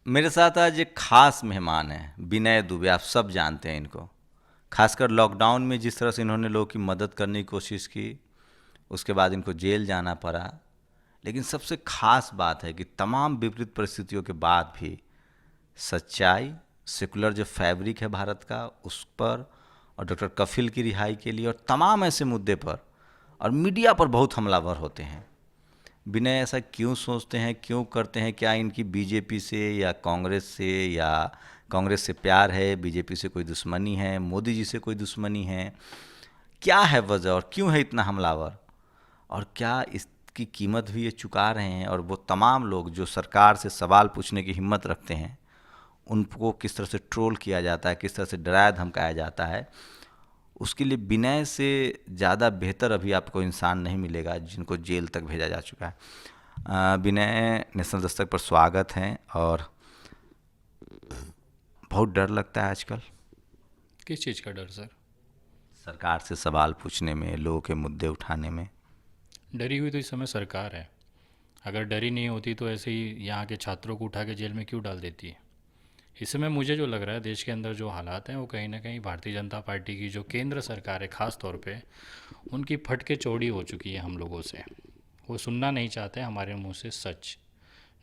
मेरे साथ आज एक खास मेहमान है, विनय दुबे। आप सब जानते हैं इनको। खासकर लॉकडाउन में जिस तरह से इन्होंने लोगों की मदद करने की कोशिश की, उसके बाद इनको जेल जाना पड़ा। लेकिन सबसे खास बात है कि तमाम विपरीत परिस्थितियों के बाद भी सच्चाई, सेकुलर जो फैब्रिक है भारत का, उस पर, और डॉक्टर कफिल की रिहाई के लिए, और तमाम ऐसे मुद्दे पर, और मीडिया पर बहुत हमलावर होते हैं। विनय ऐसा क्यों सोचते हैं, क्यों करते हैं? क्या इनकी बीजेपी से या कांग्रेस से, या कांग्रेस से प्यार है, बीजेपी से कोई दुश्मनी है, मोदी जी से कोई दुश्मनी है? क्या है वजह और क्यों है इतना हमलावर? और क्या इसकी कीमत भी ये चुका रहे हैं? और वो तमाम लोग जो सरकार से सवाल पूछने की हिम्मत रखते हैं, उनको किस तरह से ट्रोल किया जाता है, किस तरह से डराया धमकाया जाता है? उसके लिए विनय से ज़्यादा बेहतर अभी आपको इंसान नहीं मिलेगा, जिनको जेल तक भेजा जा चुका है। विनय, नेशनल दस्तक पर स्वागत है। और बहुत डर लगता है आजकल किस चीज़ का डर सर? सरकार से सवाल पूछने में, लोगों के मुद्दे उठाने में। डरी हुई तो इस समय सरकार है। अगर डरी नहीं होती तो ऐसे ही यहाँ के छात्रों को उठा के जेल में क्यों डाल देती है? इस समय मुझे जो लग रहा है देश के अंदर जो हालात हैं वो कहीं ना कहीं भारतीय जनता पार्टी की जो केंद्र सरकार है ख़ास तौर पे उनकी फट के चौड़ी हो चुकी है हम लोगों से। वो सुनना नहीं चाहते हमारे मुंह से सच,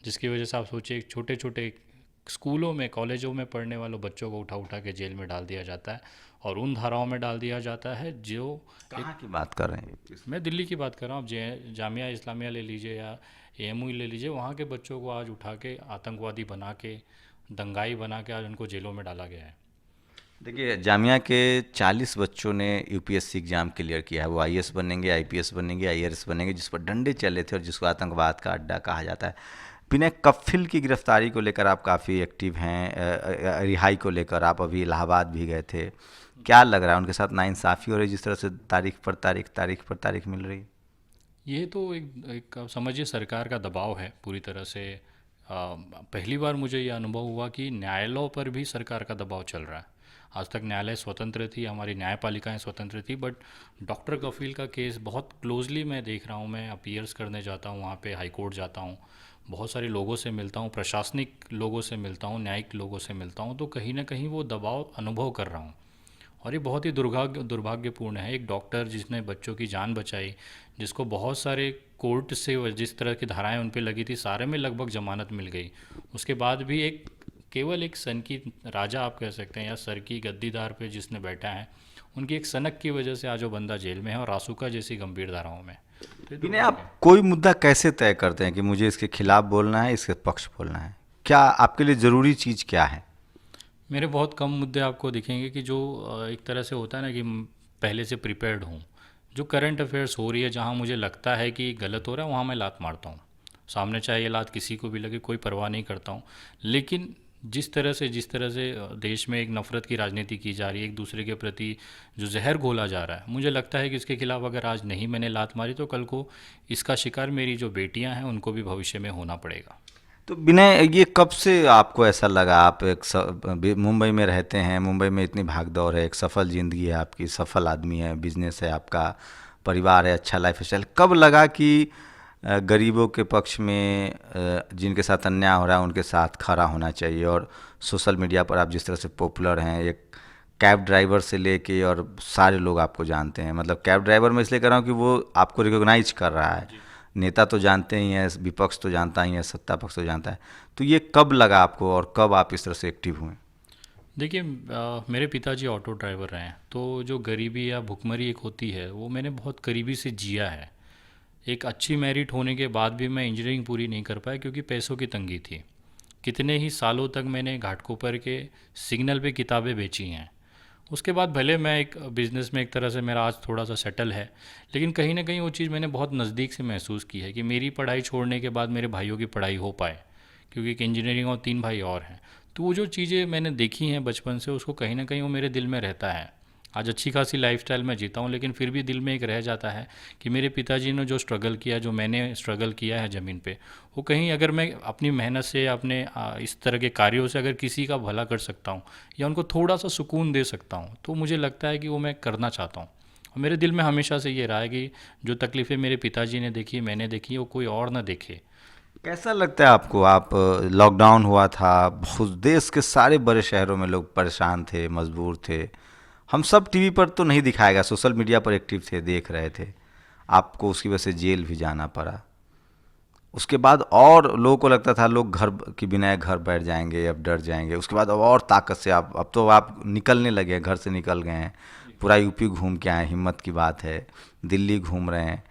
जिसकी वजह से आप सोचिए छोटे छोटे स्कूलों में कॉलेजों में पढ़ने वालों बच्चों को उठा उठा के जेल में डाल दिया जाता है और उन धाराओं में डाल दिया जाता है जो एक। कहाँ की बात कर रहे हैं? मैं दिल्ली की बात कर रहा हूँ। आप जामिया इस्लामिया ले लीजिए या एएमयू ले लीजिए, वहाँ के बच्चों को आज उठा के आतंकवादी बना के, दंगाई बना के आज उनको जेलों में डाला गया है। देखिए, जामिया के 40 बच्चों ने यूपीएससी एग्ज़ाम क्लियर किया है। वो आईएएस बनेंगे, आईपीएस बनेंगे, आईआरएस बनेंगे, जिस पर डंडे चले थे और जिसको आतंकवाद का अड्डा कहा जाता है। विनय, कफिल की गिरफ्तारी को लेकर आप काफ़ी एक्टिव हैं। रिहाई को लेकर आप अभी इलाहाबाद भी गए थे। क्या लग रहा है, उनके साथ नाइंसाफ़ी हो रही है जिस तरह से तारीख पर तारीख, तारीख पर तारीख मिल रही है? ये तो एक आप समझिए सरकार का दबाव है पूरी तरह से। पहली बार मुझे ये अनुभव हुआ कि न्यायालयों पर भी सरकार का दबाव चल रहा है। आज तक न्यायालय स्वतंत्र थी, हमारी न्यायपालिकाएं स्वतंत्र थी, बट डॉक्टर कफील का केस बहुत क्लोजली मैं देख रहा हूँ। मैं अपीयर्स करने जाता हूँ, वहाँ पे हाई कोर्ट जाता हूँ, बहुत सारे लोगों से मिलता हूँ, प्रशासनिक लोगों से मिलता हूँ, न्यायिक लोगों से मिलता हूँ, तो कहीं ना कहीं वो दबाव अनुभव कर रहा हूँ। और ये बहुत ही दुर्भाग्यपूर्ण है। एक डॉक्टर जिसने बच्चों की जान बचाई, जिसको बहुत सारे कोर्ट से जिस तरह की धाराएं उन पे लगी थी सारे में लगभग जमानत मिल गई, उसके बाद भी एक केवल एक सन की राजा आप कह सकते हैं या सर की गद्दीदार पे जिसने बैठा है, उनकी एक सनक की वजह से आज वो बंदा जेल में है और रासुका जैसी गंभीर धाराओं में। तो ये विनय, दुर्भाग्य आप है। कोई मुद्दा कैसे तय करते हैं कि मुझे इसके खिलाफ बोलना है, इसके पक्ष बोलना है? क्या आपके लिए ज़रूरी चीज़ क्या है? मेरे बहुत कम मुद्दे आपको दिखेंगे कि जो एक तरह से होता है ना कि पहले से प्रिपेयर्ड हूँ। जो करंट अफेयर्स हो रही है, जहाँ मुझे लगता है कि गलत हो रहा है, वहाँ मैं लात मारता हूँ। सामने चाहे ये लात किसी को भी लगे, कोई परवाह नहीं करता हूँ। लेकिन जिस तरह से देश में एक नफ़रत की राजनीति की जा रही है, एक दूसरे के प्रति जो जहर घोला जा रहा है, मुझे लगता है कि इसके खिलाफ अगर आज नहीं मैंने लात मारी तो कल को इसका शिकार मेरी जो बेटियां हैं उनको भी भविष्य में होना पड़ेगा। तो विनय, ये कब से आपको ऐसा लगा? आप मुंबई में रहते हैं, मुंबई में इतनी भाग दौड़ है, एक सफल ज़िंदगी है आपकी, सफल आदमी है, बिजनेस है आपका, परिवार है, अच्छा लाइफ स्टाइल। कब लगा कि गरीबों के पक्ष में, जिनके साथ अन्याय हो रहा है उनके साथ खड़ा होना चाहिए? और सोशल मीडिया पर आप जिस तरह से पॉपुलर हैं, एक कैब ड्राइवर से लेके और सारे लोग आपको जानते हैं। मतलब कैब ड्राइवर मैं इसलिए कर रहा हूँ कि वो आपको रिकॉग्नाइज कर रहा है। जी। नेता तो जानते ही हैं, विपक्ष तो जानता ही है, सत्ता पक्ष तो जानता है। तो ये कब लगा आपको और कब आप इस तरह से एक्टिव हुए? देखिए, मेरे पिताजी ऑटो ड्राइवर रहे हैं, तो जो गरीबी या भुखमरी एक होती है वो मैंने बहुत करीबी से जिया है। एक अच्छी मेरिट होने के बाद भी मैं इंजीनियरिंग पूरी नहीं कर पाया क्योंकि पैसों की तंगी थी। कितने ही सालों तक मैंने घाटकोपर के सिग्नल पे किताबें बेची हैं। उसके बाद भले मैं एक बिज़नेस में एक तरह से मेरा आज थोड़ा सा सेटल है, लेकिन कहीं ना कहीं वो चीज़ मैंने बहुत नज़दीक से महसूस की है कि मेरी पढ़ाई छोड़ने के बाद मेरे भाइयों की पढ़ाई हो पाए, क्योंकि एक इंजीनियरिंग और 3 भाई और हैं। तो वो जो चीज़ें मैंने देखी हैं बचपन से, उसको कहीं ना कहीं वो मेरे दिल में रहता है। आज अच्छी खासी लाइफस्टाइल मैं जीता हूँ, लेकिन फिर भी दिल में एक रह जाता है कि मेरे पिताजी ने जो स्ट्रगल किया, जो मैंने स्ट्रगल किया है ज़मीन पे, वो कहीं अगर मैं अपनी मेहनत से या अपने इस तरह के कार्यों से अगर किसी का भला कर सकता हूँ या उनको थोड़ा सा सुकून दे सकता हूँ, तो मुझे लगता है कि वो मैं करना चाहता हूँ। और मेरे दिल में हमेशा से ये रहा है कि जो तकलीफ़ें मेरे पिताजी ने देखी, मैंने देखी, वो कोई और ना देखे। कैसा लगता है आपको? आप लॉकडाउन हुआ था, बहुत देश के सारे बड़े शहरों में लोग परेशान थे, मजबूर थे। हम सब टीवी पर तो नहीं दिखाएगा, सोशल मीडिया पर एक्टिव थे, देख रहे थे। आपको उसकी वजह से जेल भी जाना पड़ा। उसके बाद और लोगों को लगता था लोग घर के बिना घर बैठ जाएंगे, अब डर जाएंगे। उसके बाद अब और ताकत से आप, अब तो आप निकलने लगे हैं, घर से निकल गए हैं, पूरा यूपी घूम के आए, हिम्मत की बात है। दिल्ली घूम रहे हैं,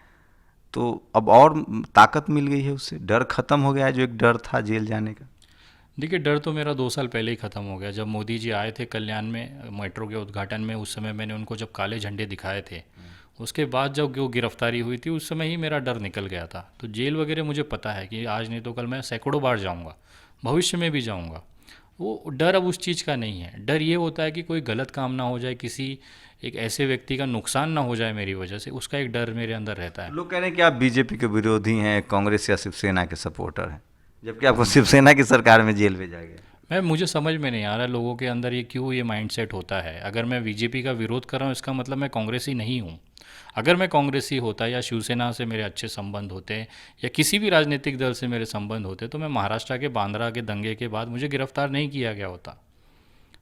तो अब और ताकत मिल गई है, उससे डर खत्म हो गया है, जो एक डर था जेल जाने का। देखिए, डर तो मेरा 2 साल पहले ही ख़त्म हो गया। जब मोदी जी आए थे कल्याण में मेट्रो के उद्घाटन में, उस समय मैंने उनको जब काले झंडे दिखाए थे, उसके बाद जब वो गिरफ्तारी हुई थी उस समय ही मेरा डर निकल गया था। तो जेल वगैरह मुझे पता है कि आज नहीं तो कल मैं सैकड़ों बार जाऊंगा, भविष्य में भी जाऊंगा। वो डर अब उस चीज़ का नहीं है। डर ये होता है कि कोई गलत काम ना हो जाए, किसी एक ऐसे व्यक्ति का नुकसान ना हो जाए मेरी वजह से, उसका एक डर मेरे अंदर रहता है। लोग कह रहे हैं कि आप बीजेपी के विरोधी हैं, कांग्रेस या शिवसेना के सपोर्टर हैं, जबकि आपको शिवसेना की सरकार में जेल भेजा गया। मुझे समझ में नहीं आ रहा लोगों के अंदर ये क्यों ये माइंडसेट होता है। अगर मैं बीजेपी का विरोध कर रहा हूँ इसका मतलब मैं कांग्रेसी नहीं हूँ। अगर मैं कांग्रेसी होता या शिवसेना से मेरे अच्छे संबंध होते या किसी भी राजनीतिक दल से मेरे संबंध होते तो मैं महाराष्ट्र के बांद्रा के दंगे के बाद मुझे गिरफ्तार नहीं किया गया होता।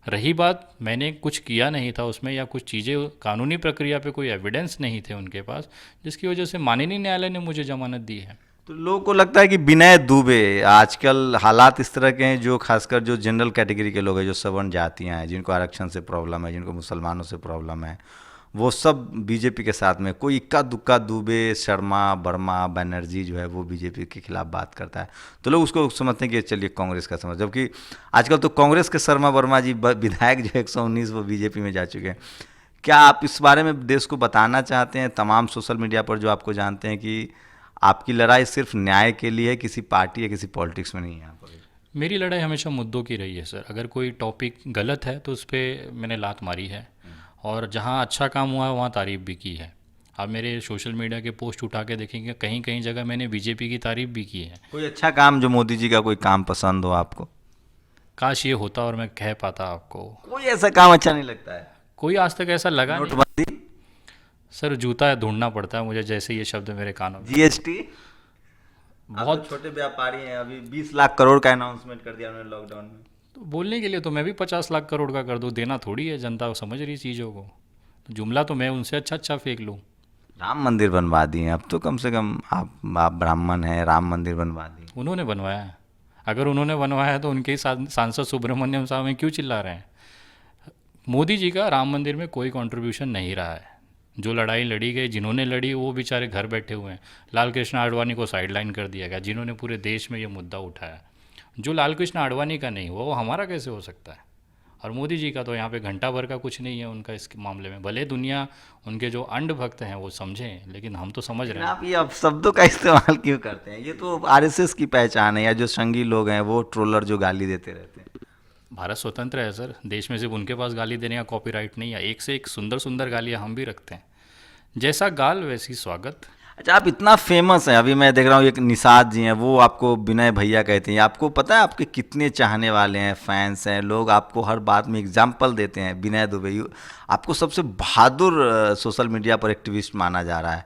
रही बात, मैंने कुछ किया नहीं था उसमें या कुछ चीज़ें कानूनी प्रक्रिया पे कोई एविडेंस नहीं थे उनके पास, जिसकी वजह से माननीय न्यायालय ने मुझे जमानत दी है। तो लोगों को लगता है कि विनय दुबे, आजकल हालात इस तरह के हैं, जो खासकर जो जनरल कैटेगरी के लोग हैं, जो सवर्ण जातियां हैं, जिनको आरक्षण से प्रॉब्लम है, जिनको मुसलमानों से प्रॉब्लम है, वो सब बीजेपी के साथ में। कोई इक्का दुक्का दुबे, शर्मा, वर्मा, बनर्जी जो है वो बीजेपी के खिलाफ बात करता है, तो लोग उसको समझते हैं कि चलिए कांग्रेस का समझ। जबकि आजकल तो कांग्रेस के शर्मा वर्मा जी विधायक जो 119 वो बीजेपी में जा चुके हैं। क्या आप इस बारे में देश को बताना चाहते हैं, तमाम सोशल मीडिया पर जो आपको जानते हैं, कि आपकी लड़ाई सिर्फ न्याय के लिए है, किसी पार्टी या किसी पॉलिटिक्स में नहीं है यहाँ पर? मेरी लड़ाई हमेशा मुद्दों की रही है सर। अगर कोई टॉपिक गलत है तो उस पर मैंने लात मारी है, और जहाँ अच्छा काम हुआ है वहाँ तारीफ़ भी की है। आप मेरे सोशल मीडिया के पोस्ट उठा के देखेंगे, कहीं कहीं जगह मैंने बीजेपी की तारीफ़ भी की है। कोई अच्छा काम, जो मोदी जी का कोई काम पसंद हो आपको? काश ये होता और मैं कह पाता आपको। कोई ऐसा काम अच्छा नहीं लगता है? कोई आज तक ऐसा लगा नहीं नोटबंदी, सर। जूता ढूंढना पड़ता है मुझे जैसे ये शब्द मेरे कानों में। जीएसटी। आप बहुत तो छोटे व्यापारी हैं, अभी 20 लाख करोड़ का अनाउंसमेंट कर दिया उन्होंने लॉकडाउन में। तो बोलने के लिए तो मैं भी 50 लाख करोड़ का कर दूँ, देना थोड़ी है। जनता को समझ रही चीज़ों को, तो जुमला तो मैं उनसे अच्छा अच्छा फेंक लूँ। राम मंदिर बनवा दिए, अब तो कम से कम आप ब्राह्मण हैं, राम मंदिर बनवा दिए। उन्होंने बनवाया है। अगर उन्होंने बनवाया है तो उनके ही सांसद सुब्रमण्यम साहब में क्यों चिल्ला रहे हैं? मोदी जी का राम मंदिर में कोई कंट्रीब्यूशन नहीं रहा है। जो लड़ाई लड़ी गई, जिन्होंने लड़ी, वो बेचारे घर बैठे हुए हैं। लाल कृष्ण आडवाणी को साइडलाइन कर दिया गया, जिन्होंने पूरे देश में ये मुद्दा उठाया। जो लाल कृष्ण आडवाणी का नहीं हुआ वो हमारा कैसे हो सकता है? और मोदी जी का तो यहाँ पे घंटा भर का कुछ नहीं है उनका इस मामले में। भले दुनिया उनके जो अंड भक्त हैं वो समझें, लेकिन हम तो समझ रहे हैं। आप ये अब शब्दों का इस्तेमाल क्यों करते हैं? ये तो आरएसएस की पहचान है, या जो संगी लोग हैं वो ट्रोलर जो गाली देते रहते हैं। भारत स्वतंत्र है सर, देश में सिर्फ उनके पास गाली देने का कॉपीराइट नहीं है। एक से एक सुंदर सुंदर गालियाँ हम भी रखते हैं। जैसा गाल वैसी स्वागत। अच्छा, आप इतना फेमस हैं, अभी मैं देख रहा हूँ एक निषाद जी हैं, वो आपको विनय भैया कहते हैं। आपको पता है आपके कितने चाहने वाले हैं, फैंस हैं, लोग आपको हर बात में एग्जाम्पल देते हैं। विनय दुबे आपको सबसे बहादुर सोशल मीडिया पर एक्टिविस्ट माना जा रहा है।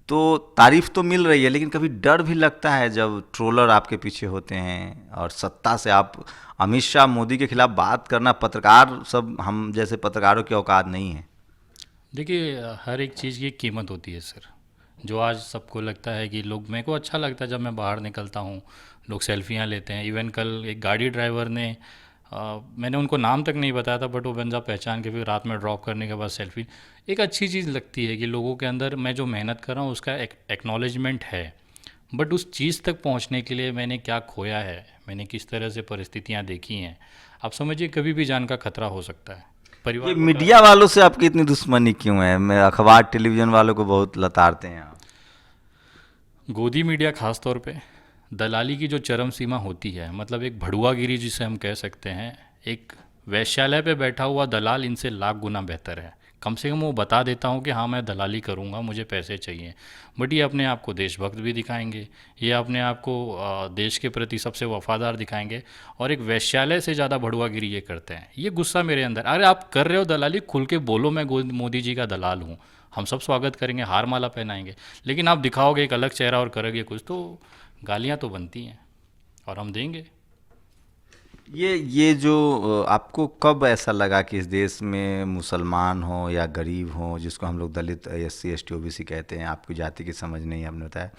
तो तारीफ तो मिल रही है, लेकिन कभी डर भी लगता है जब ट्रोलर आपके पीछे होते हैं, और सत्ता से आप अमित शाह मोदी के खिलाफ बात करना, पत्रकार सब हम जैसे पत्रकारों की औकात नहीं है। देखिए, हर एक चीज़ की एक कीमत होती है सर। जो आज सबको लगता है कि लोग, मेरे को अच्छा लगता है जब मैं बाहर निकलता हूँ, लोग सेल्फियाँ लेते हैं। इवन कल एक गाड़ी ड्राइवर ने मैंने उनको नाम तक नहीं बताया था, बट वो बंदा पहचान के फिर रात में ड्रॉप करने के बाद सेल्फी। एक अच्छी चीज़ लगती है कि लोगों के अंदर मैं जो मेहनत कर रहा हूँ उसका एक्नॉलेजमेंट है। बट उस चीज़ तक पहुँचने के लिए मैंने क्या खोया है, मैंने किस तरह से परिस्थितियाँ देखी हैं, आप समझिए कभी भी जान का खतरा हो सकता है। ये परिवार मीडिया वालों से आपकी इतनी दुश्मनी क्यों है? मैं अखबार टेलीविज़न वालों को बहुत लताड़ते हैं आप। गोदी मीडिया खास तौर पे दलाली की जो चरम सीमा होती है, मतलब एक भड़ुआगिरी जिसे हम कह सकते हैं। एक वैश्यालय पे बैठा हुआ दलाल इनसे लाख गुना बेहतर है। कम से कम वो बता देता हूँ कि हाँ मैं दलाली करूँगा, मुझे पैसे चाहिए। बट ये अपने आप को देशभक्त भी दिखाएंगे, ये अपने आप को देश के प्रति सबसे वफादार दिखाएंगे, और एक वैश्यालय से ज़्यादा भड़ुआगिरी ये करते हैं। ये गुस्सा मेरे अंदर, अरे आप कर रहे हो दलाली, खुल के बोलो मैं मोदी जी का दलाल हूँ, हम सब स्वागत करेंगे, हार माला पहनाएंगे। लेकिन आप दिखाओगे एक अलग चेहरा और करोगे कुछ, तो गालियाँ तो बनती हैं और हम देंगे। ये जो आपको कब ऐसा लगा कि इस देश में मुसलमान हो या गरीब हो, जिसको हम लोग दलित, SC ST OBC कहते हैं, आपकी जाति की समझ नहीं आपने बताया,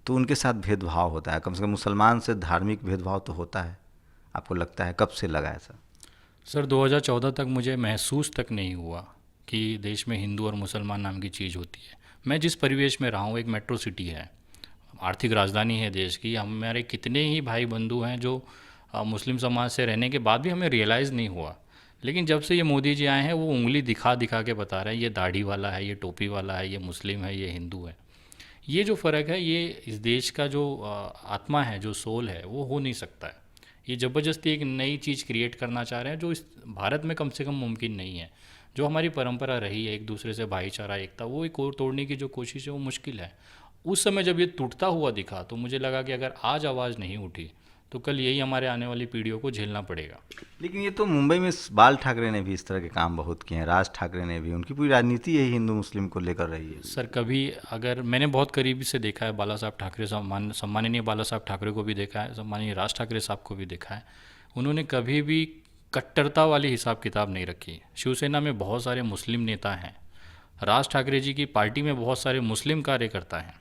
तो उनके साथ भेदभाव होता है? कम से कम मुसलमान से धार्मिक भेदभाव तो होता है, आपको लगता है? कब से लगा ऐसा? सर 2014 तक मुझे महसूस तक नहीं हुआ कि देश में हिंदू और मुसलमान नाम की चीज़ होती है। मैं जिस परिवेश में रहा हूँ, एक मेट्रो सिटी है, आर्थिक राजधानी है देश की, हमारे कितने ही भाई बंधु हैं जो मुस्लिम समाज से रहने के बाद भी हमें रियलाइज़ नहीं हुआ। लेकिन जब से ये मोदी जी आए हैं, वो उंगली दिखा दिखा के बता रहे हैं, ये दाढ़ी वाला है, ये टोपी वाला है, ये मुस्लिम है, ये हिंदू है। ये जो फ़र्क है, ये इस देश का जो आत्मा है, जो सोल है, वो हो नहीं सकता है। ये ज़बरदस्ती एक नई चीज़ क्रिएट करना चाह रहे हैं जो इस भारत में कम से कम मुमकिन नहीं है। जो हमारी परंपरा रही है एक दूसरे से भाईचारा, एकता, वो एक और तोड़ने की जो कोशिश है वो मुश्किल है। उस समय जब ये टूटता हुआ दिखा तो मुझे लगा कि अगर आज आवाज़ नहीं उठी तो कल यही हमारे आने वाली पीढ़ियों को झेलना पड़ेगा। लेकिन ये तो मुंबई में बाल ठाकरे ने भी इस तरह के काम बहुत किए हैं, राज ठाकरे ने भी, उनकी पूरी राजनीति यही हिंदू मुस्लिम को लेकर रही है। सर कभी अगर मैंने बहुत करीबी से देखा है, बाला साहब ठाकरे, सम्माननीय बाला साहब ठाकरे को भी देखा है, सम्माननीय राज ठाकरे साहब को भी देखा है, उन्होंने कभी भी कट्टरता वाली हिसाब किताब नहीं रखी। शिवसेना में बहुत सारे मुस्लिम नेता हैं, राज ठाकरे जी की पार्टी में बहुत सारे मुस्लिम कार्यकर्ता हैं,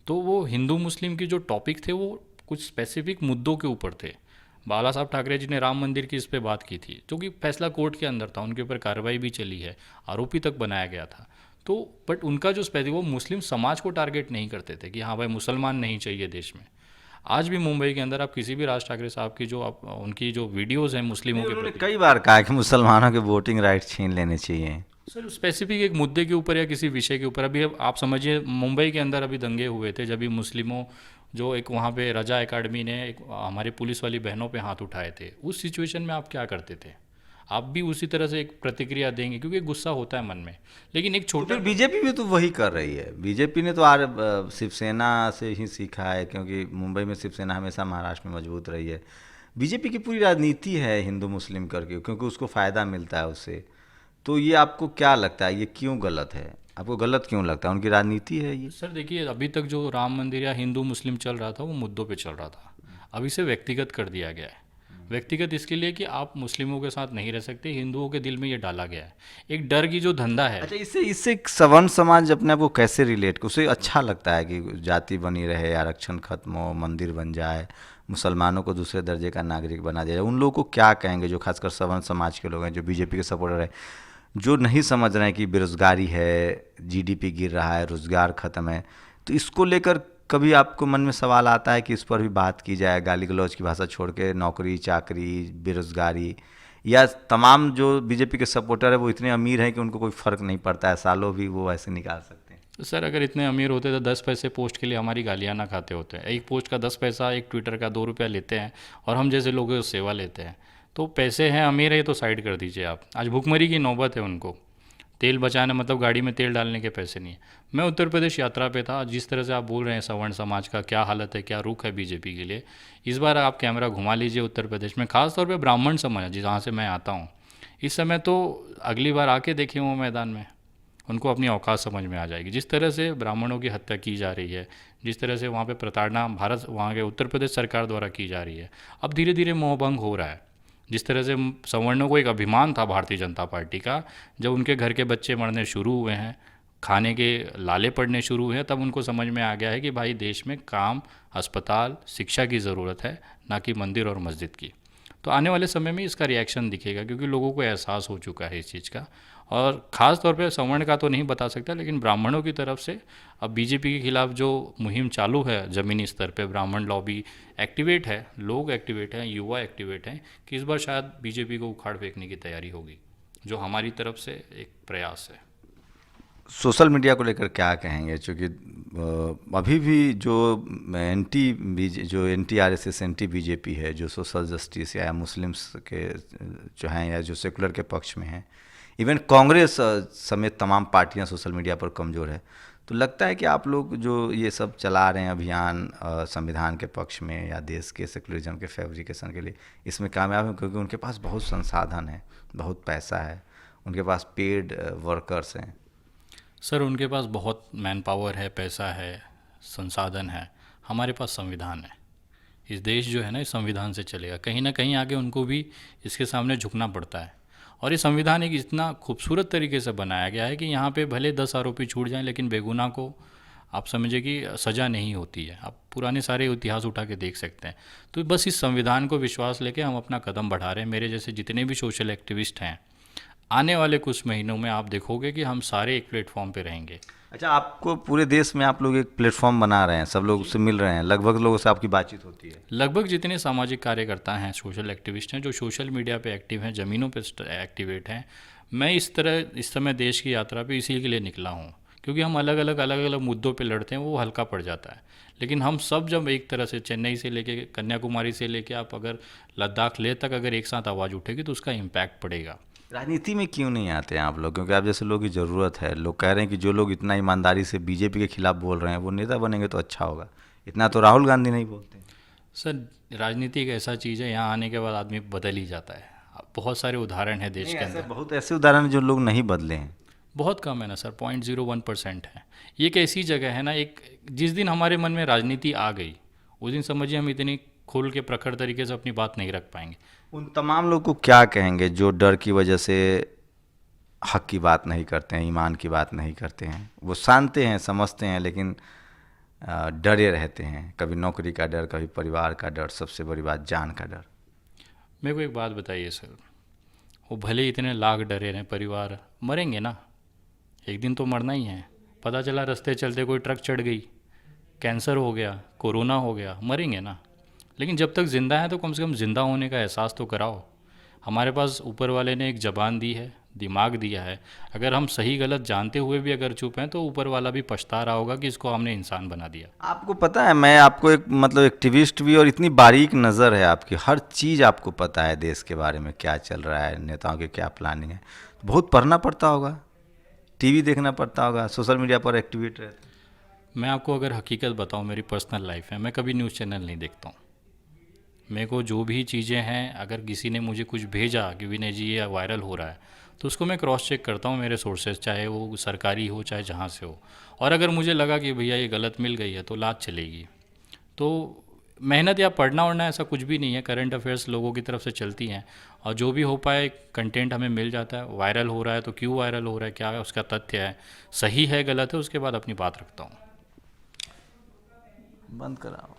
तो वो हिंदू मुस्लिम की जो टॉपिक थे वो कुछ स्पेसिफिक मुद्दों के ऊपर थे। बाला साहब ठाकरे जी ने राम मंदिर की इस पे बात की थी, जो कि फैसला कोर्ट के अंदर था, उनके ऊपर कार्रवाई भी चली है, आरोपी तक बनाया गया था। तो बट उनका जो स्पेसिफिक, वो मुस्लिम समाज को टारगेट नहीं करते थे कि हाँ भाई मुसलमान नहीं चाहिए देश में। आज भी मुंबई के अंदर आप किसी भी राज ठाकरे साहब की जो आप उनकी जो वीडियोज़ हैं मुस्लिमों के उन्होंने प्रति, कई बार कहा कि मुसलमानों के वोटिंग राइट छीन लेने चाहिए। सर स्पेसिफिक एक मुद्दे के ऊपर या किसी विषय के ऊपर, अभी अब आप समझिए मुंबई के अंदर अभी दंगे हुए थे जब भी मुस्लिमों, जो एक वहाँ पे रजा एकेडमी ने एक हमारे पुलिस वाली बहनों पे हाथ उठाए थे, उस सिचुएशन में आप क्या करते थे? आप भी उसी तरह से एक प्रतिक्रिया देंगे क्योंकि गुस्सा होता है मन में। लेकिन एक तो छोटा, फिर बीजेपी भी तो वही कर रही है। बीजेपी ने तो शिवसेना से ही सीखा है, क्योंकि मुंबई में शिवसेना हमेशा महाराष्ट्र में मजबूत रही है। बीजेपी की पूरी राजनीति है हिंदू मुस्लिम करके, क्योंकि उसको फ़ायदा मिलता है उससे। तो ये आपको क्या लगता है, ये क्यों गलत है? आपको गलत क्यों लगता है? उनकी राजनीति है ये। सर देखिए अभी तक जो राम मंदिर या हिंदू मुस्लिम चल रहा था वो मुद्दों पे चल रहा था, अब इसे व्यक्तिगत कर दिया गया है। व्यक्तिगत इसके लिए कि आप मुस्लिमों के साथ नहीं रह सकते, हिंदुओं के दिल में ये डाला गया है एक डर की जो धंधा है। अच्छा, इससे इससे सवर्ण समाज अपने आप को कैसे रिलेट, उसे अच्छा लगता है कि जाति बनी रहे, आरक्षण खत्म हो, मंदिर बन जाए, मुसलमानों को दूसरे दर्जे का नागरिक बना दिया जाए? उन लोगों को क्या कहेंगे जो खासकर सवर्ण समाज के लोग हैं, जो बीजेपी के सपोर्टर है, जो नहीं समझ रहे हैं कि बेरोजगारी है, जीडीपी गिर रहा है, रोजगार खत्म है? तो इसको लेकर कभी आपको मन में सवाल आता है कि इस पर भी बात की जाए, गाली गलौज की भाषा छोड़ के नौकरी चाकरी, बेरोजगारी? या तमाम जो बीजेपी के सपोर्टर है वो इतने अमीर हैं कि उनको कोई फ़र्क नहीं पड़ता है, सालों भी वो ऐसे निकाल सकते हैं? तो सर अगर इतने अमीर होते तो 10 पैसे पोस्ट के लिए हमारी गालियाँ ना खाते होते। एक पोस्ट का 10 पैसा, एक ट्विटर का 2 रुपया लेते हैं और हम जैसे लोगों से सेवा लेते हैं। तो पैसे हैं, अमीर है, तो साइड कर दीजिए आप। आज भुखमरी की नौबत है उनको, तेल बचाना मतलब गाड़ी में तेल डालने के पैसे नहीं है। मैं उत्तर प्रदेश यात्रा पे था, जिस तरह से आप बोल रहे हैं सवर्ण समाज का क्या हालत है, क्या रुख है बीजेपी के लिए, इस बार आप कैमरा घुमा लीजिए उत्तर प्रदेश में, खासतौर पे ब्राह्मण समाज जहाँ से मैं आता हूँ, इस समय तो अगली बार आके देखें वो मैदान में, उनको अपनी औकात समझ में आ जाएगी। जिस तरह से ब्राह्मणों की हत्या की जा रही है, जिस तरह से वहाँ पे प्रताड़ना भारत, वहाँ के उत्तर प्रदेश सरकार द्वारा की जा रही है, अब धीरे धीरे मोहभंग हो रहा है। जिस तरह से सवर्णों को एक अभिमान था भारतीय जनता पार्टी का, जब उनके घर के बच्चे मरने शुरू हुए हैं, खाने के लाले पड़ने शुरू हुए हैं, तब उनको समझ में आ गया है कि भाई देश में काम, अस्पताल, शिक्षा की ज़रूरत है, ना कि मंदिर और मस्जिद की। तो आने वाले समय में इसका रिएक्शन दिखेगा क्योंकि लोगों को एहसास हो चुका है इस चीज़ का। और ख़ास तौर पे सवर्ण का तो नहीं बता सकता, लेकिन ब्राह्मणों की तरफ से अब बीजेपी के खिलाफ जो मुहिम चालू है ज़मीनी स्तर पे, ब्राह्मण लॉबी एक्टिवेट है, लोग एक्टिवेट हैं, युवा एक्टिवेट हैं, कि इस बार शायद बीजेपी को उखाड़ फेंकने की तैयारी होगी, जो हमारी तरफ से एक प्रयास है। सोशल मीडिया को लेकर क्या कहेंगे? चूँकि अभी भी जो एंटी RSS, एंटी बीजेपी है, जो सोशल जस्टिस या मुस्लिम्स के जो हैं या जो सेकुलर के पक्ष में हैं, इवन कांग्रेस समेत तमाम पार्टियां सोशल मीडिया पर कमज़ोर है। तो लगता है कि आप लोग जो ये सब चला रहे हैं अभियान संविधान के पक्ष में या देश के सेकुलरिज्म के फैब्रिकेशन के लिए, इसमें कामयाब हैं? क्योंकि उनके पास बहुत संसाधन है, बहुत पैसा है, उनके पास पेड वर्कर्स हैं। सर उनके पास बहुत मैन पावर है, पैसा है, संसाधन है। हमारे पास संविधान है। इस देश जो है ना, इस संविधान से चलेगा। कहीं ना कहीं आगे उनको भी इसके सामने झुकना पड़ता है। और ये संविधान एक इतना खूबसूरत तरीके से बनाया गया है कि यहाँ पे भले 10 आरोपी छूट जाएं, लेकिन बेगुनाह को आप समझिए कि सज़ा नहीं होती है। आप पुराने सारे इतिहास उठा के देख सकते हैं। तो बस इस संविधान को विश्वास लेके हम अपना कदम बढ़ा रहे हैं। मेरे जैसे जितने भी सोशल एक्टिविस्ट हैं, आने वाले कुछ महीनों में आप देखोगे कि हम सारे एक प्लेटफॉर्म पे रहेंगे। अच्छा, आपको पूरे देश में आप लोग एक प्लेटफॉर्म बना रहे हैं, सब लोग उससे मिल रहे हैं, लगभग लोगों से आपकी बातचीत होती है? लगभग जितने सामाजिक कार्यकर्ता हैं, सोशल एक्टिविस्ट हैं, जो सोशल मीडिया पे एक्टिव हैं, ज़मीनों पे एक्टिवेट हैं, मैं इस समय देश की यात्रा पे इसी के लिए निकला हूँ। क्योंकि हम अलग अलग मुद्दों पे लड़ते हैं, वो हल्का पड़ जाता है। लेकिन हम सब जब एक तरह से चेन्नई से लेके कन्याकुमारी से लेके आप अगर लद्दाख ले तक अगर एक साथ आवाज़ उठेगी तो उसका इम्पैक्ट पड़ेगा। राजनीति में क्यों नहीं आते हैं आप लोग? क्योंकि आप जैसे लोगों की ज़रूरत है। लोग कह रहे हैं कि जो लोग इतना ईमानदारी से बीजेपी के खिलाफ बोल रहे हैं वो नेता बनेंगे तो अच्छा होगा। इतना तो राहुल गांधी नहीं बोलते। सर, राजनीति एक ऐसा चीज़ है, यहाँ आने के बाद आदमी बदल ही जाता है। बहुत सारे उदाहरण हैं देश नहीं, के ऐसे अंदर। बहुत ऐसे उदाहरण हैं जो लोग नहीं बदले हैं। बहुत कम है ना सर, 0.01% है। ये एक ऐसी जगह है ना, एक जिस दिन हमारे मन में राजनीति आ गई उस दिन समझिए हम इतनी खोल के प्रखर तरीके से अपनी बात नहीं रख पाएंगे। उन तमाम लोग को क्या कहेंगे जो डर की वजह से हक की बात नहीं करते हैं, ईमान की बात नहीं करते हैं? वो जानते हैं, समझते हैं, लेकिन डरे रहते हैं। कभी नौकरी का डर, कभी परिवार का डर, सबसे बड़ी बात जान का डर। मेरे को एक बात बताइए सर, वो भले इतने लाख डरे रहें, परिवार मरेंगे ना, एक दिन तो मरना ही है। पता चला रास्ते चलते कोई ट्रक चढ़ गई, कैंसर हो गया, कोरोना हो गया, मरेंगे ना। लेकिन जब तक ज़िंदा है तो कम से कम ज़िंदा होने का एहसास तो कराओ। हमारे पास ऊपर वाले ने एक ज़बान दी है, दिमाग दिया है। अगर हम सही गलत जानते हुए भी अगर चुप हैं तो ऊपर वाला भी पछता रहा होगा कि इसको हमने इंसान बना दिया। आपको पता है, मैं आपको एक मतलब एक्टिविस्ट भी, और इतनी बारीक नज़र है आपकी, हर चीज़ आपको पता है देश के बारे में, क्या चल रहा है, नेताओं की क्या प्लानिंग है। बहुत पढ़ना पड़ता होगा, टीवी देखना पड़ता होगा, सोशल मीडिया पर एक्टिवेट रहते हैं। मैं आपको अगर हकीकत बताऊं, मेरी पर्सनल लाइफ है, मैं कभी न्यूज़ चैनल नहीं देखता हूँ। मेरे को जो भी चीज़ें हैं, अगर किसी ने मुझे कुछ भेजा कि विनय जी ये वायरल हो रहा है, तो उसको मैं क्रॉस चेक करता हूँ मेरे सोर्सेज, चाहे वो सरकारी हो चाहे जहाँ से हो। और अगर मुझे लगा कि भैया ये गलत मिल गई है तो लात चलेगी। तो मेहनत या पढ़ना वढ़ना ऐसा कुछ भी नहीं है, करंट अफेयर्स लोगों की तरफ से चलती हैं और जो भी हो पाए कंटेंट हमें मिल जाता है। वायरल हो रहा है तो क्यों वायरल हो रहा है, क्या है उसका तथ्य है, सही है गलत है, उसके बाद अपनी बात रखता हूँ। बंद कराओ।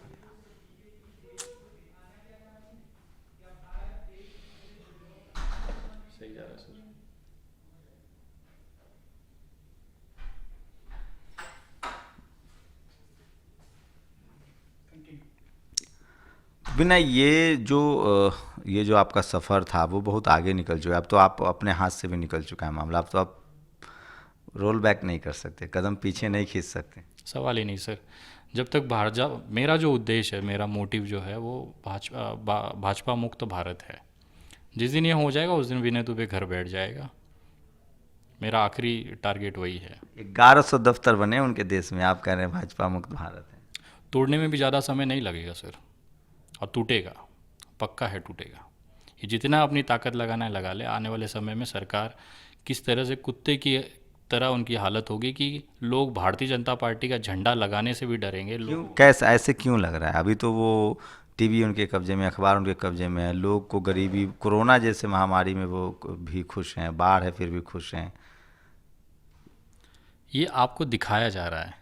बिना ये जो आपका सफ़र था वो बहुत आगे निकल चुका है। अब तो आप अपने हाथ से भी निकल चुका है मामला। अब तो आप रोल बैक नहीं कर सकते, कदम पीछे नहीं खींच सकते। सवाल ही नहीं सर। जब तक भाजपा, मेरा जो उद्देश्य है, मेरा मोटिव जो है वो भाजपा मुक्त भारत है। जिस दिन ये हो जाएगा उस दिन विनय दुबे घर बैठ जाएगा। मेरा आखिरी टारगेट वही है। 1100 दफ्तर बने उनके देश में, आप कह रहे हैं भाजपा मुक्त भारत है। तोड़ने में भी ज़्यादा समय नहीं लगेगा सर, और टूटेगा, पक्का है टूटेगा। ये जितना अपनी ताकत लगाना है लगा ले। आने वाले समय में सरकार किस तरह से कुत्ते की तरह उनकी हालत होगी कि लोग भारतीय जनता पार्टी का झंडा लगाने से भी डरेंगे। क्यों, लोग कैसे, ऐसे क्यों लग रहा है? अभी तो वो टीवी उनके कब्जे में, अखबार उनके कब्जे में है। लोग को गरीबी, कोरोना जैसे महामारी में वो भी खुश हैं, बाढ़ है फिर भी खुश हैं। ये आपको दिखाया जा रहा है।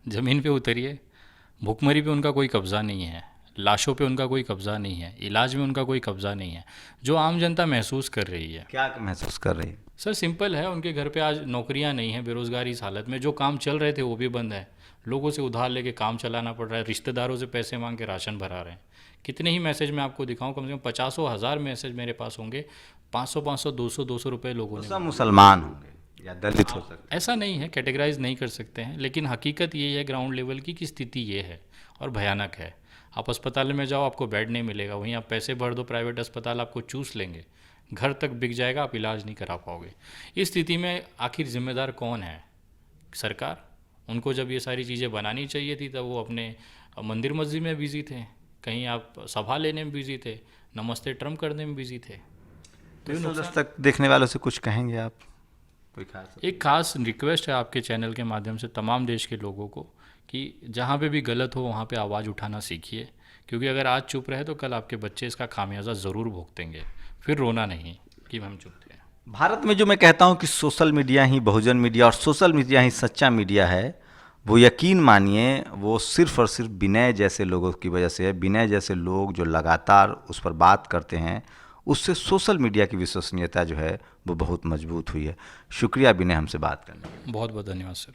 ज़मीन पे उतरिए, भुखमरी पे उनका कोई कब्ज़ा नहीं है, लाशों पे उनका कोई कब्ज़ा नहीं है, इलाज में उनका कोई कब्ज़ा नहीं है। जो आम जनता महसूस कर रही है, क्या महसूस कर रही है? सर सिंपल है, उनके घर पे आज नौकरियां नहीं हैं, बेरोज़गारी इस हालत में, जो काम चल रहे थे वो भी बंद है। लोगों से उधार लेके काम चलाना पड़ रहा है, रिश्तेदारों से पैसे मांग के राशन भरा रहे हैं। कितने ही मैसेज मैं आपको दिखाऊं, कम से कम 50,000 मैसेज मेरे पास होंगे। 500 200 रुपए लोगों ने। सब मुसलमान होंगे या दलित हो सकते ऐसा नहीं है, कैटेगराइज नहीं कर सकते हैं, लेकिन हकीकत ये है ग्राउंड लेवल की कि स्थिति ये है और भयानक है। आप अस्पताल में जाओ, आपको बेड नहीं मिलेगा, वहीं आप पैसे भर दो, प्राइवेट अस्पताल आपको चूस लेंगे, घर तक बिक जाएगा, आप इलाज नहीं करा पाओगे। इस स्थिति में आखिर जिम्मेदार कौन है? सरकार। उनको जब ये सारी चीज़ें बनानी चाहिए थी तब वो अपने मंदिर मस्जिद में बिजी थे, कहीं आप सभा लेने में बिजी थे, नमस्ते ट्रम्प करने में बिजी थे। तो इस तक देखने वालों से कुछ कहेंगे आप? कोई खास एक खास रिक्वेस्ट है आपके चैनल के माध्यम से तमाम देश के लोगों को कि जहाँ पे भी गलत हो वहाँ पे आवाज़ उठाना सीखिए, क्योंकि अगर आज चुप रहे तो कल आपके बच्चे इसका खामियाजा ज़रूर भुगतेंगे। फिर रोना नहीं कि हम चुप थे। भारत में जो मैं कहता हूँ कि सोशल मीडिया ही बहुजन मीडिया और सोशल मीडिया ही सच्चा मीडिया है, वो यकीन मानिए वो सिर्फ और सिर्फ विनय जैसे लोगों की वजह से है। विनय जैसे लोग जो लगातार उस पर बात करते हैं, उससे सोशल मीडिया की विश्वसनीयता जो है वो बहुत मजबूत हुई है। शुक्रिया विनय, हमसे बात करने के लिए। बहुत बहुत धन्यवाद सर।